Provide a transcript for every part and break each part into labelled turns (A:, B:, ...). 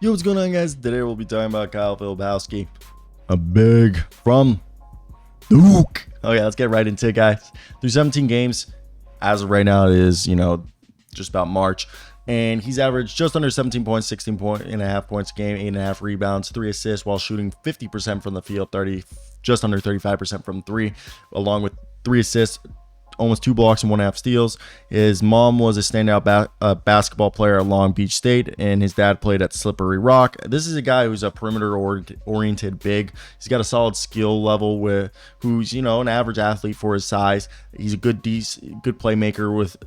A: Yo, what's going on, guys? Today we'll be talking about Kyle Filipowski, a big from Duke. Okay, let's get right into it, guys. Through 17 games, as of right now, it is, just about March. And he's averaged just under 17 points, 16.5 points a game, 8.5 rebounds, 3 assists, while shooting 50% from the field, just under 35% from three, along with 3 assists, almost 2 blocks and 1.5 steals. His mom was a standout basketball player at Long Beach State, and his dad played at Slippery Rock. This is a guy who's a perimeter-oriented big. He's got a solid skill level who's an average athlete for his size. He's a good playmaker with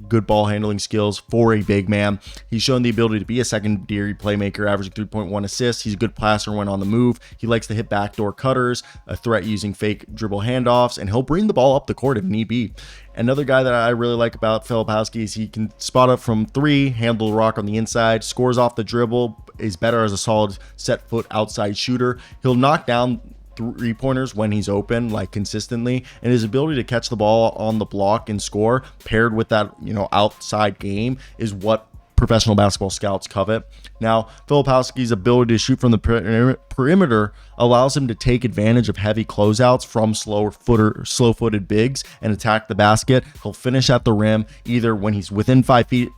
A: good ball handling skills for a big man. He's shown the ability to be a secondary playmaker, averaging 3.1 assists. He's a good passer when on the move. He likes to hit backdoor cutters, a threat using fake dribble handoffs, and he'll bring the ball up the court if need be. Another guy that I really like about Filipowski is he can spot up from 3, handle the rock on the inside, scores off the dribble, is better as a solid set foot outside shooter. He'll knock down 3-pointers when he's open, like consistently, and his ability to catch the ball on the block and score paired with that outside game is what professional basketball scouts covet. Now, Filipowski's ability to shoot from the perimeter allows him to take advantage of heavy closeouts from slow-footed bigs and attack the basket. He'll finish at the rim either when he's within 5 feet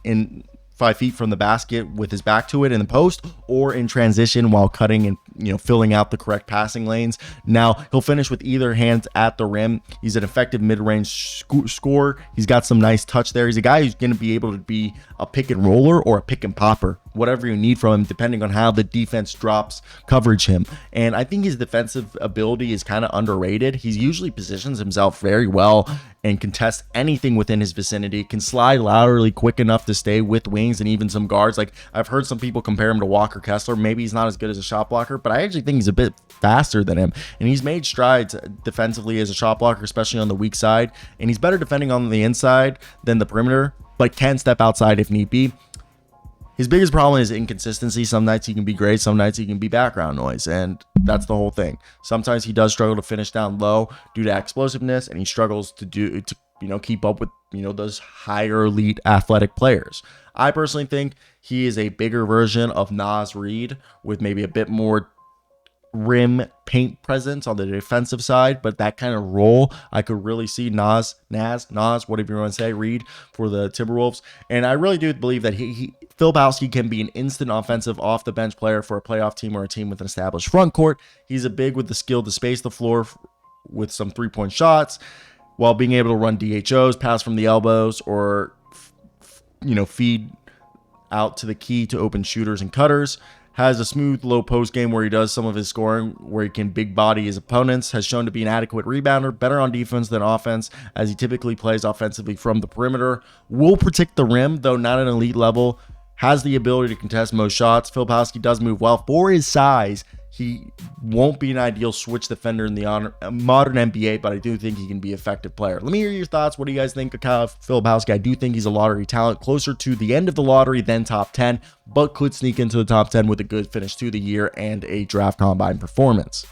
A: from the basket with his back to it in the post, or in transition while cutting and filling out the correct passing lanes. Now he'll finish with either hand at the rim. He's an effective mid-range scorer. He's got some nice touch there. He's a guy who's going to be able to be a pick and roller or a pick and popper, whatever you need from him, depending on how the defense drops coverage him. And I think his defensive ability is kind of underrated. He usually positions himself very well and can test anything within his vicinity, can slide laterally quick enough to stay with wings and even some guards. Like, I've heard some people compare him to Walker Kessler. Maybe he's not as good as a shot blocker, but I actually think he's a bit faster than him. And he's made strides defensively as a shot blocker, especially on the weak side. And he's better defending on the inside than the perimeter, but can step outside if need be. His biggest problem is inconsistency. Some nights he can be great, some nights he can be background noise, and that's the whole thing. Sometimes he does struggle to finish down low due to explosiveness, and he struggles to keep up with those higher elite athletic players. I personally think he is a bigger version of Naz Reid with maybe a bit more rim paint presence on the defensive side, but that kind of role I could really see Naz, whatever you want to say, Reid for the Timberwolves. And I really do believe that Filipowski can be an instant offensive off the bench player for a playoff team or a team with an established front court. He's a big with the skill to space the floor with some 3-point shots while being able to run DHOs, pass from the elbows, or feed out to the key to open shooters and cutters. Has a smooth low post game where he does some of his scoring, where he can big body his opponents. Has shown to be an adequate rebounder, better on defense than offense, as he typically plays offensively from the perimeter. Will protect the rim, though not at an elite level. Has the ability to contest most shots. Filipowski does move well for his size. He won't be an ideal switch defender in the modern NBA, but I do think he can be an effective player. Let me hear your thoughts. What do you guys think of Kyle Filipowski? I do think he's a lottery talent, closer to the end of the lottery than top 10, but could sneak into the top 10 with a good finish to the year and a draft combine performance.